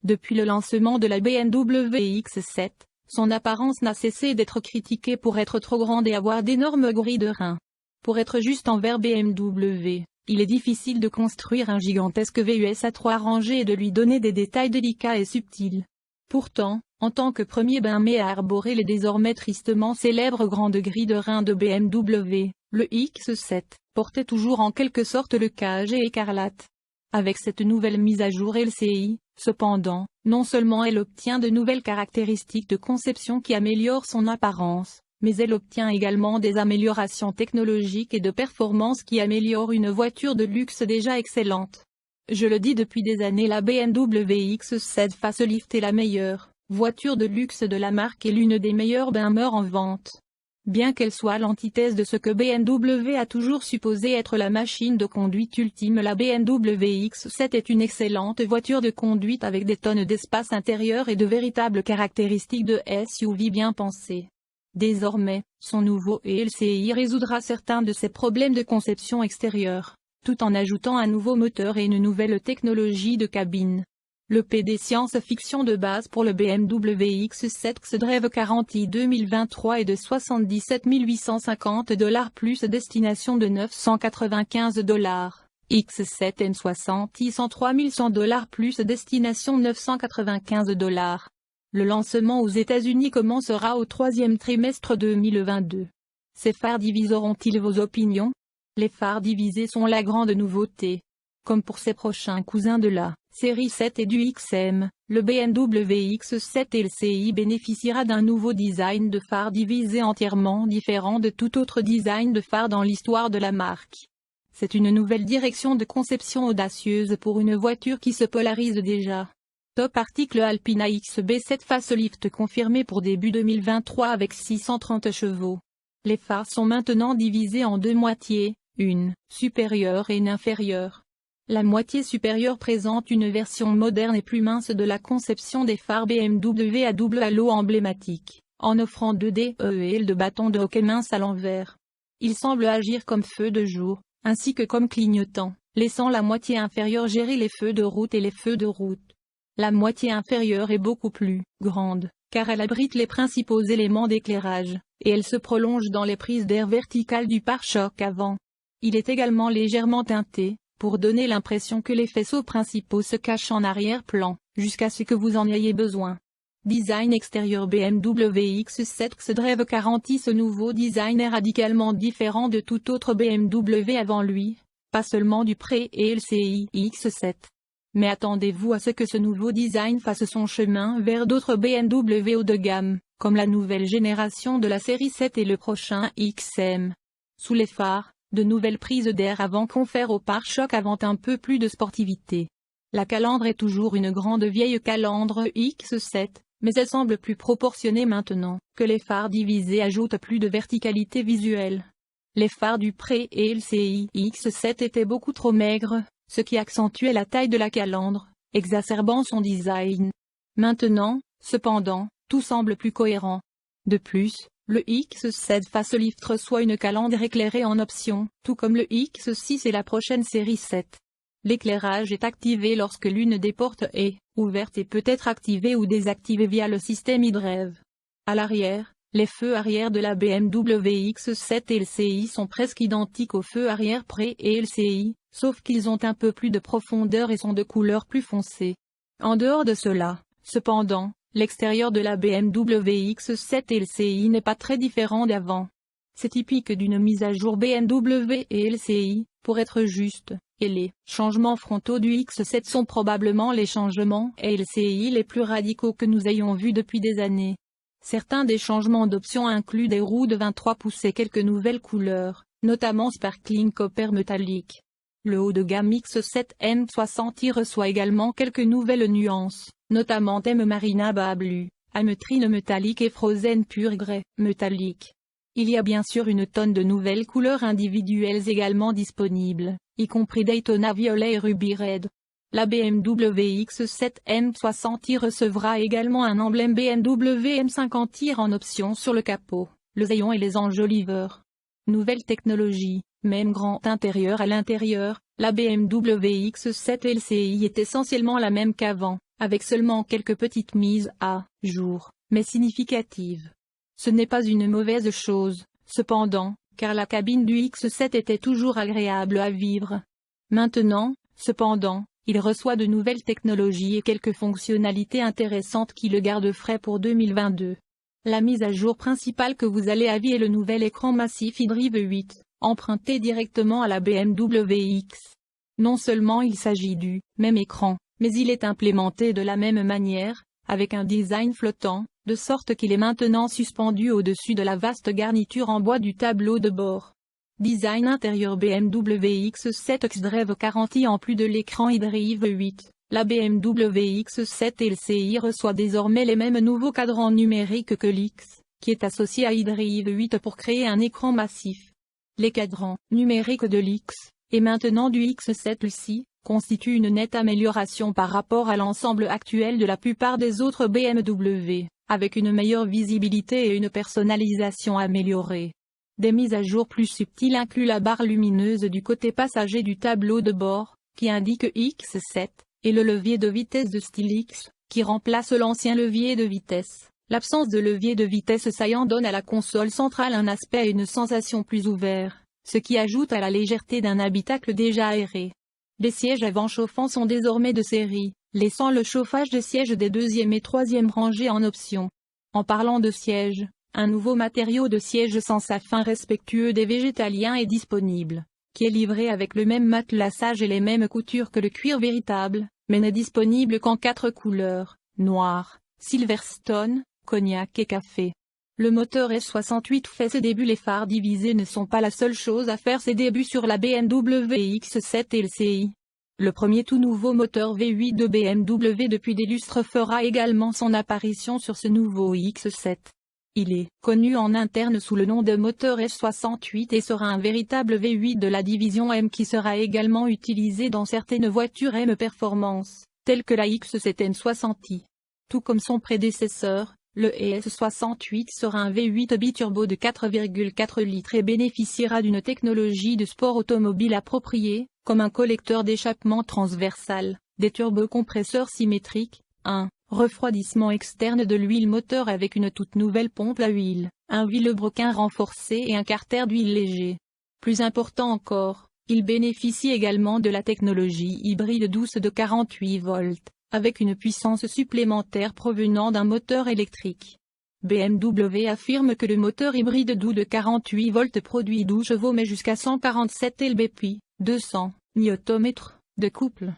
Depuis le lancement de la BMW X7, son apparence n'a cessé d'être critiquée pour être trop grande et avoir d'énormes grilles de reins. Pour être juste envers BMW, il est difficile de construire un gigantesque VUS à 3 rangées et de lui donner des détails délicats et subtils. Pourtant, en tant que premier BMW à arborer les désormais tristement célèbres grandes grilles de reins de BMW, le X7 portait toujours en quelque sorte le cage et écarlate. Avec cette nouvelle mise à jour LCI, cependant, non seulement elle obtient de nouvelles caractéristiques de conception qui améliorent son apparence, mais elle obtient également des améliorations technologiques et de performance qui améliorent une voiture de luxe déjà excellente. Je le dis depuis des années, la BMW X7 Facelift est la meilleure voiture de luxe de la marque et l'une des meilleures BMW en vente. Bien qu'elle soit l'antithèse de ce que BMW a toujours supposé être la machine de conduite ultime, la BMW X7 est une excellente voiture de conduite avec des tonnes d'espace intérieur et de véritables caractéristiques de SUV bien pensées. Désormais, son nouveau LCI résoudra certains de ses problèmes de conception extérieure, tout en ajoutant un nouveau moteur et une nouvelle technologie de cabine. Le PD science-fiction de base pour le BMW X7 xDrive Guarantee 2023 est de $77 850 plus destination de $995. X7 N60 103 100 plus destination $995. Le lancement aux États-Unis commencera au troisième trimestre 2022. Ces phares diviseront-ils vos opinions? Les phares divisés sont la grande nouveauté. Comme pour ses prochains cousins de la série 7 et du XM, le BMW X7 LCI bénéficiera d'un nouveau design de phare divisé entièrement différent de tout autre design de phare dans l'histoire de la marque. C'est une nouvelle direction de conception audacieuse pour une voiture qui se polarise déjà. Top article Alpina XB7 Facelift confirmé pour début 2023 avec 630 chevaux. Les phares sont maintenant divisés en deux moitiés, une supérieure et une inférieure. La moitié supérieure présente une version moderne et plus mince de la conception des phares BMW à double halo emblématique, en offrant 2 DEL de bâtons de hockey minces à l'envers. Ils semblent agir comme feux de jour, ainsi que comme clignotants, laissant la moitié inférieure gérer les feux de route et les feux de route. La moitié inférieure est beaucoup plus grande, car elle abrite les principaux éléments d'éclairage, et elle se prolonge dans les prises d'air verticales du pare-choc avant. Il est également légèrement teinté, pour donner l'impression que les faisceaux principaux se cachent en arrière-plan, jusqu'à ce que vous en ayez besoin. Design extérieur BMW X7 xDrive Guarantee. Ce nouveau design est radicalement différent de tout autre BMW avant lui, pas seulement du pré-LCI X7. Mais attendez-vous à ce que ce nouveau design fasse son chemin vers d'autres BMW haut de gamme, comme la nouvelle génération de la série 7 et le prochain XM. Sous les phares, de nouvelles prises d'air avant confèrent au pare-choc avant un peu plus de sportivité. La calandre est toujours une grande vieille calandre X7, mais elle semble plus proportionnée maintenant, que les phares divisés ajoutent plus de verticalité visuelle. Les phares du pré-LCI X7 étaient beaucoup trop maigres, ce qui accentuait la taille de la calandre, exacerbant son design. Maintenant, cependant, tout semble plus cohérent. De plus, le X7 Facelift reçoit une calandre éclairée en option, tout comme le X6 et la prochaine série 7. L'éclairage est activé lorsque l'une des portes est ouverte et peut être activée ou désactivée via le système iDrive. À l'arrière, les feux arrière de la BMW X7 LCI sont presque identiques aux feux arrière pré-LCI, sauf qu'ils ont un peu plus de profondeur et sont de couleur plus foncée. En dehors de cela, cependant, l'extérieur de la BMW X7 LCI n'est pas très différent d'avant. C'est typique d'une mise à jour BMW et LCI, pour être juste, et les changements frontaux du X7 sont probablement les changements LCI les plus radicaux que nous ayons vus depuis des années. Certains des changements d'options incluent des roues de 23 pouces et quelques nouvelles couleurs, notamment Sparkling Copper métallique. Le haut de gamme X7 N60 reçoit également quelques nouvelles nuances, notamment thème Marina Bas Blue, ametrine métallique et Frozen Pure Grey métallique. Il y a bien sûr une tonne de nouvelles couleurs individuelles également disponibles, y compris Daytona Violet et Ruby Red. La BMW X7 N60 recevra également un emblème BMW M50 en option sur le capot, le rayon et les enjoliveurs. Nouvelle technologie, Même grand intérieur à l'intérieur, la BMW X7 LCI est essentiellement la même qu'avant, avec seulement quelques petites mises à jour, mais significatives. Ce n'est pas une mauvaise chose, cependant, car la cabine du X7 était toujours agréable à vivre. Maintenant, cependant, il reçoit de nouvelles technologies et quelques fonctionnalités intéressantes qui le gardent frais pour 2022. La mise à jour principale que vous allez à vie est le nouvel écran massif iDrive 8, emprunté directement à la BMW X. Non seulement il s'agit du même écran, mais il est implémenté de la même manière, avec un design flottant, de sorte qu'il est maintenant suspendu au-dessus de la vaste garniture en bois du tableau de bord. Design intérieur BMW X7 xDrive garantie. En plus de l'écran iDrive 8, la BMW X7 LCI reçoit désormais les mêmes nouveaux cadrans numériques que l'X, qui est associé à iDrive 8 pour créer un écran massif. Les cadrans numériques de l'X, et maintenant du X7 LCI, constituent une nette amélioration par rapport à l'ensemble actuel de la plupart des autres BMW, avec une meilleure visibilité et une personnalisation améliorée. Des mises à jour plus subtiles incluent la barre lumineuse du côté passager du tableau de bord, qui indique X7, et le levier de vitesse de style X, qui remplace l'ancien levier de vitesse. L'absence de levier de vitesse saillant donne à la console centrale un aspect et une sensation plus ouverts, ce qui ajoute à la légèreté d'un habitacle déjà aéré. Les sièges avant chauffants sont désormais de série, laissant le chauffage des sièges des deuxième et troisième rangées en option. En parlant de sièges, un nouveau matériau de siège sans sa fin respectueux des végétaliens est disponible, qui est livré avec le même matelassage et les mêmes coutures que le cuir véritable, mais n'est disponible qu'en 4 couleurs, noir, Silverstone, cognac et café. Le moteur S68 fait ses débuts. Les phares divisés ne sont pas la seule chose à faire ses débuts sur la BMW X7 LCI. Le premier tout nouveau moteur V8 de BMW depuis des lustres fera également son apparition sur ce nouveau X7. Il est connu en interne sous le nom de moteur S68 et sera un véritable V8 de la division M qui sera également utilisé dans certaines voitures M Performance, telles que la X7N60i. Tout comme son prédécesseur, le S68 sera un V8 biturbo de 4,4 litres et bénéficiera d'une technologie de sport automobile appropriée, comme un collecteur d'échappement transversal, des turbocompresseurs symétriques, un refroidissement externe de l'huile moteur avec une toute nouvelle pompe à huile, un vilebrequin renforcé et un carter d'huile léger. Plus important encore, il bénéficie également de la technologie hybride douce de 48 volts, avec une puissance supplémentaire provenant d'un moteur électrique. BMW affirme que le moteur hybride doux de 48 volts produit 12 chevaux mais jusqu'à 147 lb/p, 200 Nm de couple.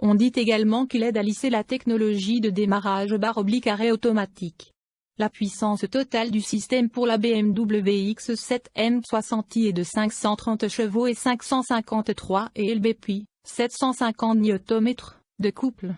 On dit également qu'il aide à lisser la technologie de démarrage barre-arrêt automatique. La puissance totale du système pour la BMW X7 N60i est de 530 chevaux et 553 lb/p, 750 Nm de couple.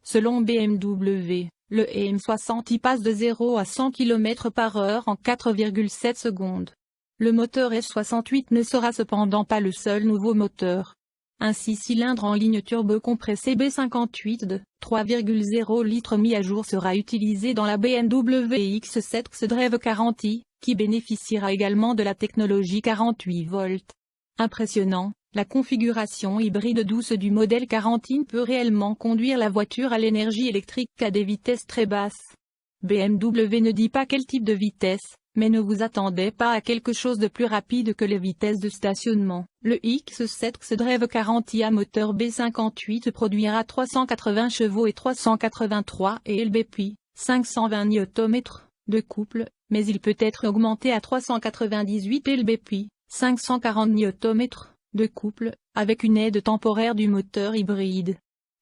Selon BMW, le M60i passe de 0 à 100 km/h en 4,7 secondes. Le moteur S68 ne sera cependant pas le seul nouveau moteur. Un 6 cylindres en ligne turbo-compressé B58 de 3,0 litres mis à jour sera utilisé dans la BMW X7 xDrive garantie, qui bénéficiera également de la technologie 48 volts. Impressionnant, la configuration hybride douce du modèle garantie peut réellement conduire la voiture à l'énergie électrique à des vitesses très basses. BMW ne dit pas quel type de vitesse, mais ne vous attendez pas à quelque chose de plus rapide que les vitesses de stationnement. Le X7 xDrive garantie à moteur B58 produira 380 chevaux et 383 lb/p, 520 Nm de couple, mais il peut être augmenté à 398 lb/p, 540 Nm de couple, avec une aide temporaire du moteur hybride.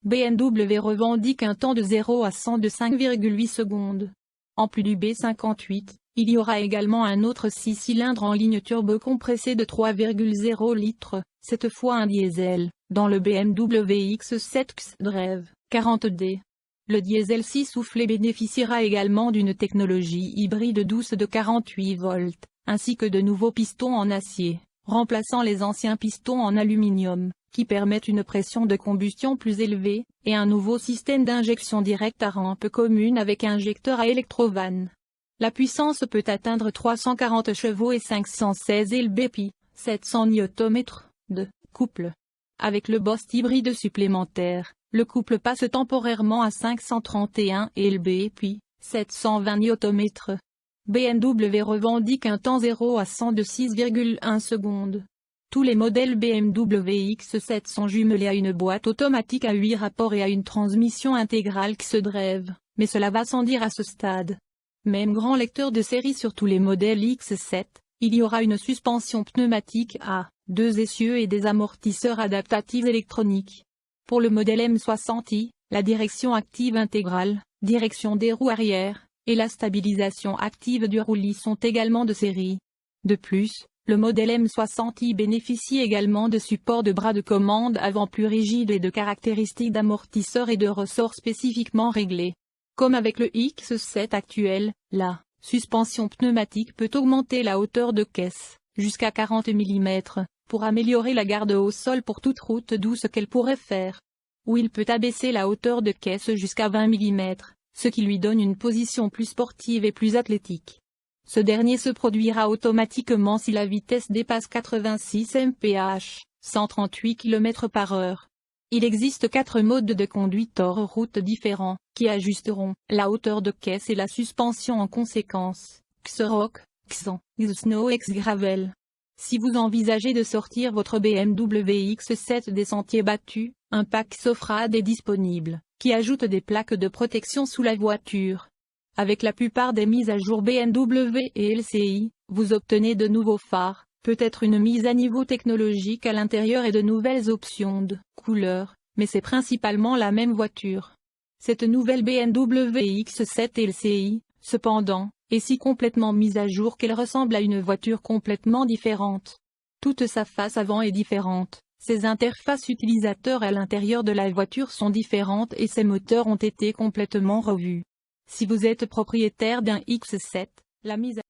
BMW revendique un temps de 0 à 100 de 5,8 secondes. En plus du B58, il y aura également un autre 6 cylindres en ligne turbo-compressé de 3,0 litres, cette fois un diesel, dans le BMW X7 xDrive 40D. Le diesel 6 soufflé bénéficiera également d'une technologie hybride douce de 48 volts, ainsi que de nouveaux pistons en acier, remplaçant les anciens pistons en aluminium, qui permettent une pression de combustion plus élevée, et un nouveau système d'injection directe à rampe commune avec injecteur à électrovanne. La puissance peut atteindre 340 chevaux et 516 lb/p, 700 Nm de couple. Avec le Bost hybride supplémentaire, le couple passe temporairement à 531 lb puis 720 Nm. BMW revendique un temps 0 à 100 de 6,1 secondes. Tous les modèles BMW X7 sont jumelés à une boîte automatique à 8 rapports et à une transmission intégrale XDrive, mais cela va sans dire à ce stade. Même grand lecteur de série sur tous les modèles X7, il y aura une suspension pneumatique à 2 essieux et des amortisseurs adaptatifs électroniques. Pour le modèle M60i, la direction active intégrale, direction des roues arrière, et la stabilisation active du roulis sont également de série. De plus, le modèle M60i bénéficie également de supports de bras de commande avant plus rigides et de caractéristiques d'amortisseurs et de ressorts spécifiquement réglés. Comme avec le X7 actuel, la suspension pneumatique peut augmenter la hauteur de caisse, jusqu'à 40 mm, pour améliorer la garde au sol pour toute route douce qu'elle pourrait faire. Ou il peut abaisser la hauteur de caisse jusqu'à 20 mm, ce qui lui donne une position plus sportive et plus athlétique. Ce dernier se produira automatiquement si la vitesse dépasse 86 mph, 138 km/h. Il existe 4 modes de conduite hors route différents, qui ajusteront la hauteur de caisse et la suspension en conséquence. X-Rock, X-Sand, X-Snow, X-Gravel. Si vous envisagez de sortir votre BMW X7 des sentiers battus, un pack Sofrad est disponible, qui ajoute des plaques de protection sous la voiture. Avec la plupart des mises à jour BMW et LCI, vous obtenez de nouveaux phares, peut-être une mise à niveau technologique à l'intérieur et de nouvelles options de couleurs, mais c'est principalement la même voiture. Cette nouvelle BMW X7 LCI, cependant, est si complètement mise à jour qu'elle ressemble à une voiture complètement différente. Toute sa face avant est différente, ses interfaces utilisateurs à l'intérieur de la voiture sont différentes et ses moteurs ont été complètement revus. Si vous êtes propriétaire d'un X7, la mise à